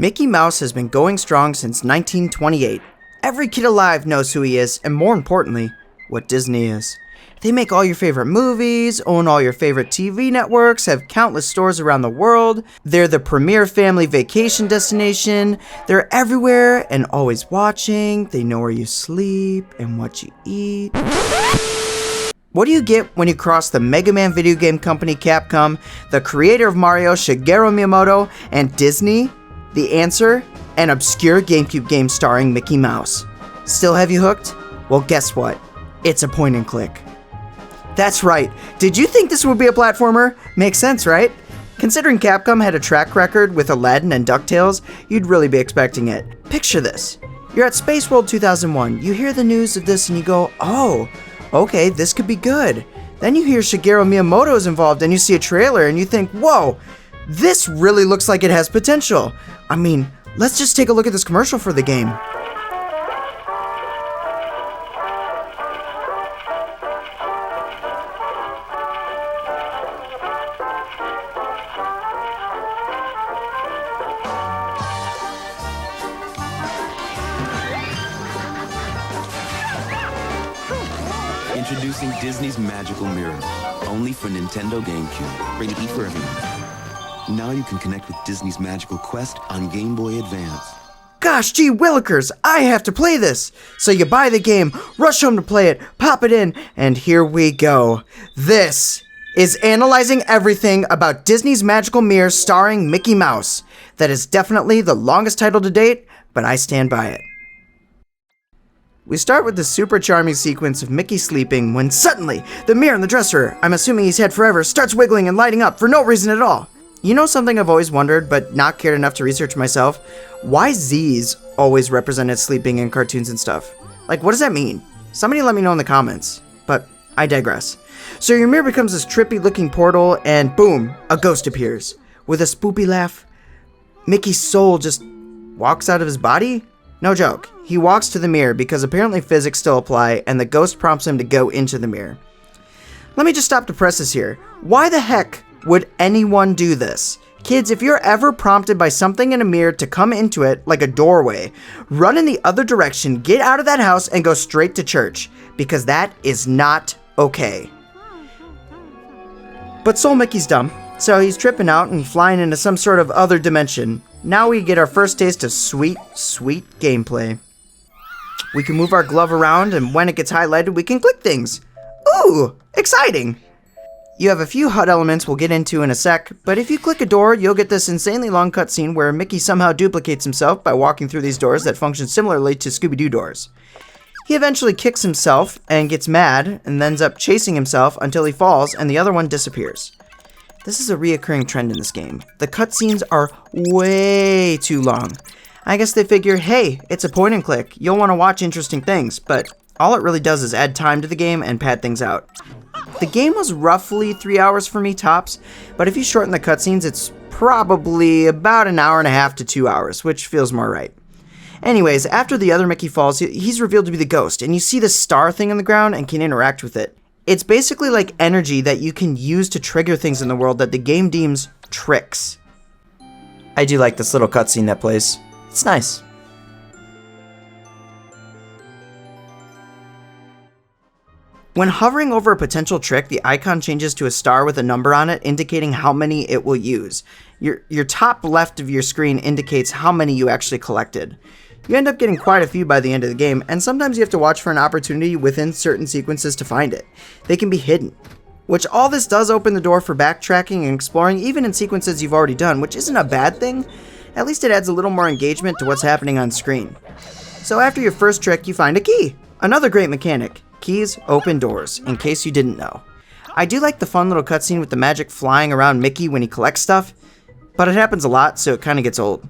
Mickey Mouse has been going strong since 1928. Every kid alive knows who he is, and more importantly, what Disney is. They make all your favorite movies, own all your favorite TV networks, have countless stores around the world. They're the premier family vacation destination. They're everywhere and always watching. They know where you sleep and what you eat. What do you get when you cross the Mega Man video game company Capcom, the creator of Mario Shigeru Miyamoto, and Disney? The answer? An obscure GameCube game starring Mickey Mouse. Still have you hooked? Well, guess what? It's a point and click. That's right. Did you think this would be a platformer? Makes sense, right? Considering Capcom had a track record with Aladdin and DuckTales, you'd really be expecting it. Picture this. You're at Space World 2001. You hear the news of this and you go, oh, okay, this could be good. Then you hear Shigeru Miyamoto is involved and you see a trailer and you think, whoa, this really looks like it has potential. I mean, let's just take a look at this commercial for the game. Introducing Disney's Magical Mirror, only for Nintendo GameCube. Rated E for everyone. Now you can connect with Disney's Magical Quest on Game Boy Advance. Gosh, gee willikers, I have to play this! So you buy the game, rush home to play it, pop it in, and here we go. This is analyzing everything about Disney's Magical Mirror starring Mickey Mouse. That is definitely the longest title to date, but I stand by it. We start with the super charming sequence of Mickey sleeping when suddenly, the mirror in the dresser, I'm assuming he's had forever, starts wiggling and lighting up for no reason at all. You know something I've always wondered, but not cared enough to research myself? Why Z's always represented sleeping in cartoons and stuff? Like, what does that mean? Somebody let me know in the comments, but I digress. So your mirror becomes this trippy looking portal and boom, a ghost appears. With a spoopy laugh, Mickey's soul just walks out of his body? No joke. He walks to the mirror because apparently physics still apply and the ghost prompts him to go into the mirror. Let me just stop to press this here. Why the heck would anyone do this? Kids, if you're ever prompted by something in a mirror to come into it, like a doorway, run in the other direction, get out of that house, and go straight to church, because that is not okay. But Soul Mickey's dumb, so he's tripping out and flying into some sort of other dimension. Now we get our first taste of sweet, sweet gameplay. We can move our glove around, and when it gets highlighted, we can click things. Ooh, exciting! You have a few HUD elements we'll get into in a sec, but if you click a door, you'll get this insanely long cutscene where Mickey somehow duplicates himself by walking through these doors that function similarly to Scooby-Doo doors. He eventually kicks himself and gets mad and ends up chasing himself until he falls and the other one disappears. This is a reoccurring trend in this game. The cutscenes are way too long. I guess they figure, hey, it's a point and click, you'll want to watch interesting things, but all it really does is add time to the game and pad things out. The game was roughly 3 hours for me tops, but if you shorten the cutscenes, it's probably about an hour and a half to 2 hours, which feels more right. Anyways, after the other Mickey falls, he's revealed to be the ghost, and you see this star thing on the ground and can interact with it. It's basically like energy that you can use to trigger things in the world that the game deems tricks. I do like this little cutscene that plays. It's nice. When hovering over a potential trick, the icon changes to a star with a number on it, indicating how many it will use. Your top left of your screen indicates how many you actually collected. You end up getting quite a few by the end of the game, and sometimes you have to watch for an opportunity within certain sequences to find it. They can be hidden. Which all this does open the door for backtracking and exploring even in sequences you've already done, which isn't a bad thing. At least it adds a little more engagement to what's happening on screen. So after your first trick, you find a key. Another great mechanic. Keys open doors, in case you didn't know. I do like the fun little cutscene with the magic flying around Mickey when he collects stuff, but it happens a lot, so it kind of gets old.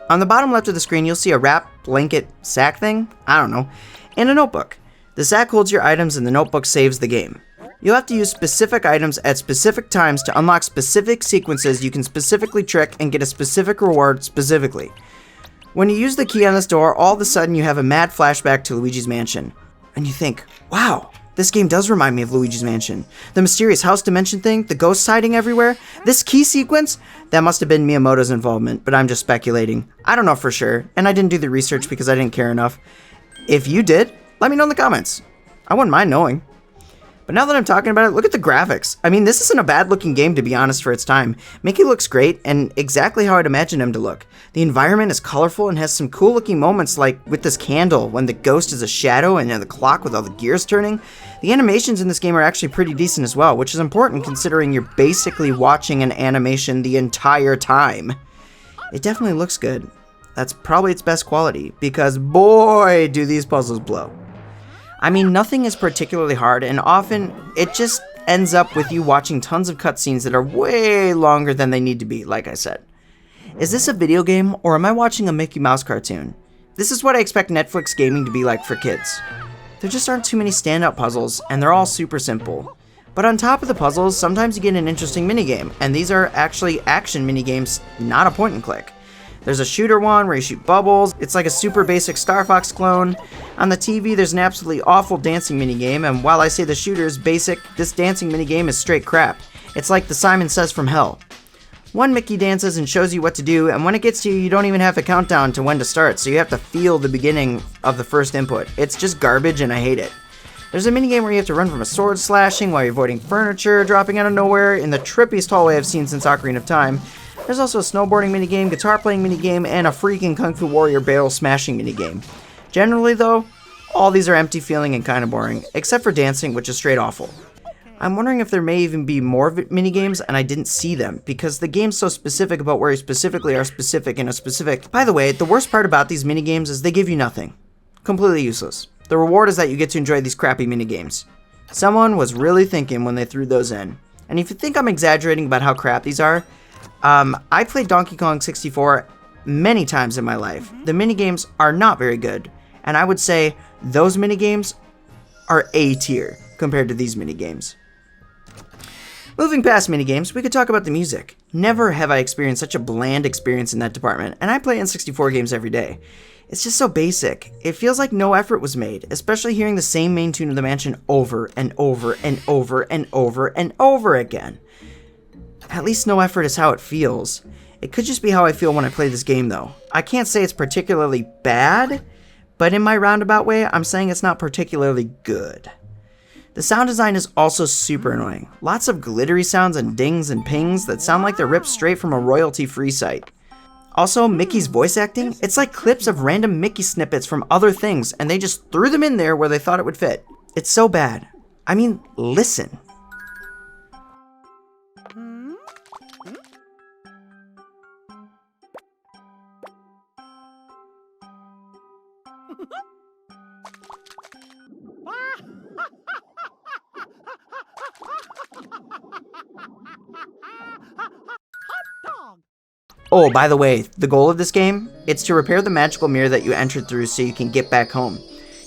On the bottom left of the screen, you'll see a wrap, blanket, sack thing, I don't know, and a notebook. The sack holds your items and the notebook saves the game. You'll have to use specific items at specific times to unlock specific sequences you can specifically trick and get a specific reward specifically. When you use the key on this door, all of a sudden you have a mad flashback to Luigi's mansion. And you think, wow, This game does remind me of Luigi's Mansion. The mysterious house dimension thing, the ghosts hiding everywhere, this key sequence, that must have been Miyamoto's involvement, but I'm just speculating. I don't know for sure, and I didn't do the research because I didn't care enough. If you did, let me know in the comments. I wouldn't mind knowing. But now that I'm talking about it, look at the graphics. I mean, this isn't a bad looking game, to be honest, for its time. Mickey looks great, and exactly how I'd imagine him to look. The environment is colorful and has some cool looking moments, like with this candle, when the ghost is a shadow, and the clock with all the gears turning. The animations in this game are actually pretty decent as well, which is important considering you're basically watching an animation the entire time. It definitely looks good. That's probably its best quality, because boy, do these puzzles blow. I mean, nothing is particularly hard, and often it just ends up with you watching tons of cutscenes that are way longer than they need to be, like I said. Is this a video game, or am I watching a Mickey Mouse cartoon? This is what I expect Netflix gaming to be like for kids. There just aren't too many standout puzzles, and they're all super simple. But on top of the puzzles, sometimes you get an interesting minigame, and these are actually action minigames, not a point and click. There's a shooter one where you shoot bubbles. It's like a super basic Star Fox clone. On the TV, there's an absolutely awful dancing minigame, and while I say the shooter is basic, this dancing minigame is straight crap. It's like the Simon Says from hell. One Mickey dances and shows you what to do, and when it gets to you, you don't even have a countdown to when to start, so you have to feel the beginning of the first input. It's just garbage, and I hate it. There's a minigame where you have to run from a sword slashing while you're avoiding furniture dropping out of nowhere in the trippiest hallway I've seen since Ocarina of Time. There's also a snowboarding minigame, guitar playing minigame, and a freaking Kung Fu Warrior barrel smashing minigame. Generally though, all these are empty feeling and kinda boring, except for dancing, which is straight awful. I'm wondering if there may even be more minigames and I didn't see them, because the game's so specific about where you specifically are specific in a specific... By the way, the worst part about these minigames is they give you nothing. Completely useless. The reward is that you get to enjoy these crappy minigames. Someone was really thinking when they threw those in. And if you think I'm exaggerating about how crap these are, I played Donkey Kong 64 many times in my life. The minigames are not very good, and I would say those minigames are A tier compared to these minigames. Moving past minigames, we could talk about the music. Never have I experienced such a bland experience in that department, and I play N64 games every day. It's just so basic. It feels like no effort was made, especially hearing the same main tune of the mansion over and over and over and over and over again. At least no effort is how it feels. It could just be how I feel when I play this game though. I can't say it's particularly bad, but in my roundabout way, I'm saying it's not particularly good. The sound design is also super annoying. Lots of glittery sounds and dings and pings that sound like they're ripped straight from a royalty-free site. Also, Mickey's voice acting, it's like clips of random Mickey snippets from other things, and they just threw them in there where they thought it would fit. It's so bad. I mean, listen. Oh, by the way, the goal of this game, it's to repair the magical mirror that you entered through so you can get back home.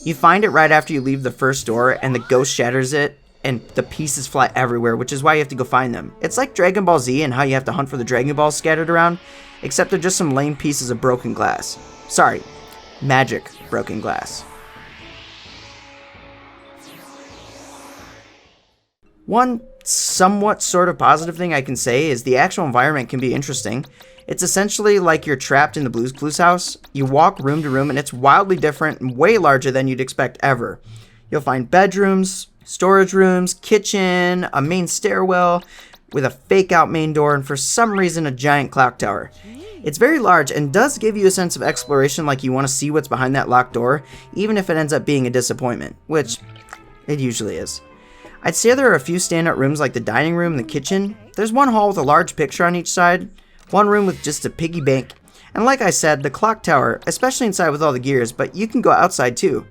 You find it right after you leave the first door, and the ghost shatters it, and the pieces fly everywhere, which is why you have to go find them. It's like Dragon Ball Z and how you have to hunt for the Dragon Balls scattered around, except they're just some lame pieces of broken glass. Sorry, magic broken glass. One somewhat sort of positive thing I can say is the actual environment can be interesting. It's essentially like you're trapped in the Blue's Clues house. You walk room to room and it's wildly different and way larger than you'd expect ever. You'll find bedrooms, storage rooms, kitchen, a main stairwell with a fake out main door, and for some reason a giant clock tower. It's very large and does give you a sense of exploration, like you want to see what's behind that locked door, even if it ends up being a disappointment, which it usually is. I'd say there are a few standout rooms like the dining room and the kitchen. There's one hall with a large picture on each side, one room with just a piggy bank, and like I said, the clock tower, especially inside with all the gears, but you can go outside too.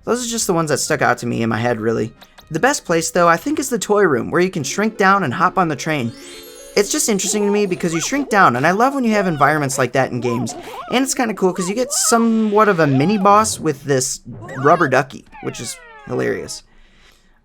Those are just the ones that stuck out to me in my head, really. The best place though, I think, is the toy room, where you can shrink down and hop on the train. It's just interesting to me because you shrink down, and I love when you have environments like that in games. And it's kind of cool because you get somewhat of a mini boss with this rubber ducky, which is hilarious.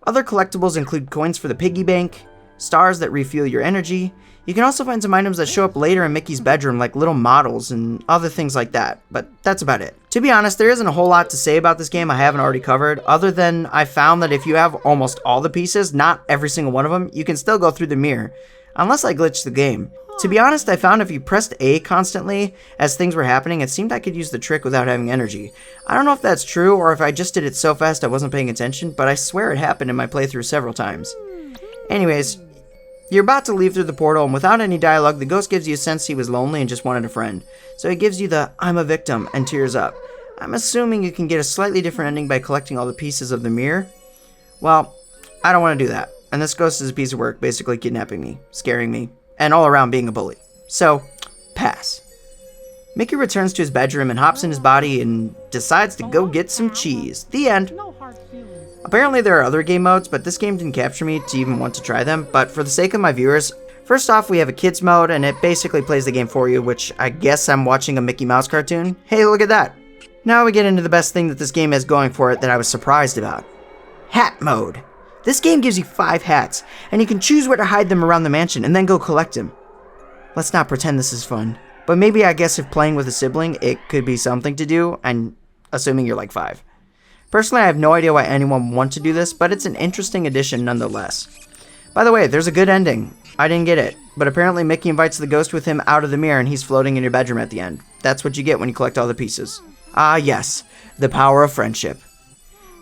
Other collectibles include coins for the piggy bank, stars that refuel your energy. You can also find some items that show up later in Mickey's bedroom, like little models and other things like that, but that's about it. To be honest, there isn't a whole lot to say about this game I haven't already covered, other than I found that if you have almost all the pieces, not every single one of them, you can still go through the mirror, unless I glitched the game. To be honest, I found if you pressed A constantly as things were happening, it seemed I could use the trick without having energy. I don't know if that's true or if I just did it so fast I wasn't paying attention, but I swear it happened in my playthrough several times. Anyways, you're about to leave through the portal, and without any dialogue, the ghost gives you a sense he was lonely and just wanted a friend. So he gives you the "I'm a victim" and tears up. I'm assuming you can get a slightly different ending by collecting all the pieces of the mirror. Well, I don't want to do that, and this ghost is a piece of work, basically kidnapping me, scaring me, and all around being a bully. So, pass. Mickey returns to his bedroom and hops in his body and decides to go get some cheese. The end. Apparently there are other game modes, but this game didn't capture me to even want to try them, but for the sake of my viewers, first off we have a kids mode, and it basically plays the game for you, which I guess I'm watching a Mickey Mouse cartoon. Hey, look at that. Now we get into the best thing that this game has going for it that I was surprised about. Hat mode. This game gives you 5 hats, and you can choose where to hide them around the mansion and then go collect them. Let's not pretend this is fun, but maybe I guess if playing with a sibling, it could be something to do, and assuming you're like 5. Personally, I have no idea why anyone would want to do this, but it's an interesting addition nonetheless. By the way, there's a good ending. I didn't get it, but apparently Mickey invites the ghost with him out of the mirror and he's floating in your bedroom at the end. That's what you get when you collect all the pieces. Ah yes, the power of friendship.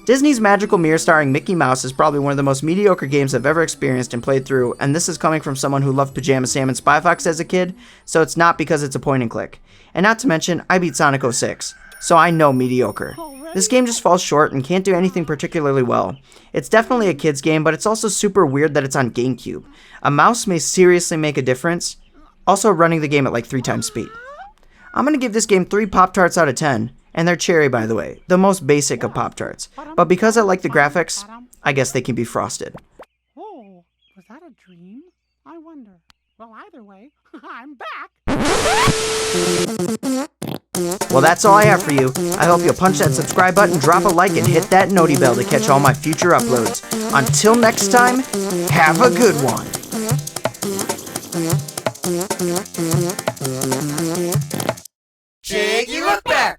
Disney's Magical Mirror starring Mickey Mouse is probably one of the most mediocre games I've ever experienced and played through, and this is coming from someone who loved Pajama Sam and Spy Fox as a kid, so it's not because it's a point and click. And not to mention, I beat Sonic 06, so I know mediocre. This game just falls short and can't do anything particularly well. It's definitely a kid's game, but it's also super weird that it's on GameCube. A mouse may seriously make a difference, also running the game at like 3 times speed. I'm gonna give this game 3 Pop-Tarts out of 10, and they're cherry by the way, the most basic of Pop-Tarts. But because I like the graphics, I guess they can be frosted. Oh, was that a dream? I wonder. Well, either way, I'm back! Well, that's all I have for you. I hope you'll punch that subscribe button, drop a like, and hit that noti bell to catch all my future uploads. Until next time, have a good one. Jiggylookback!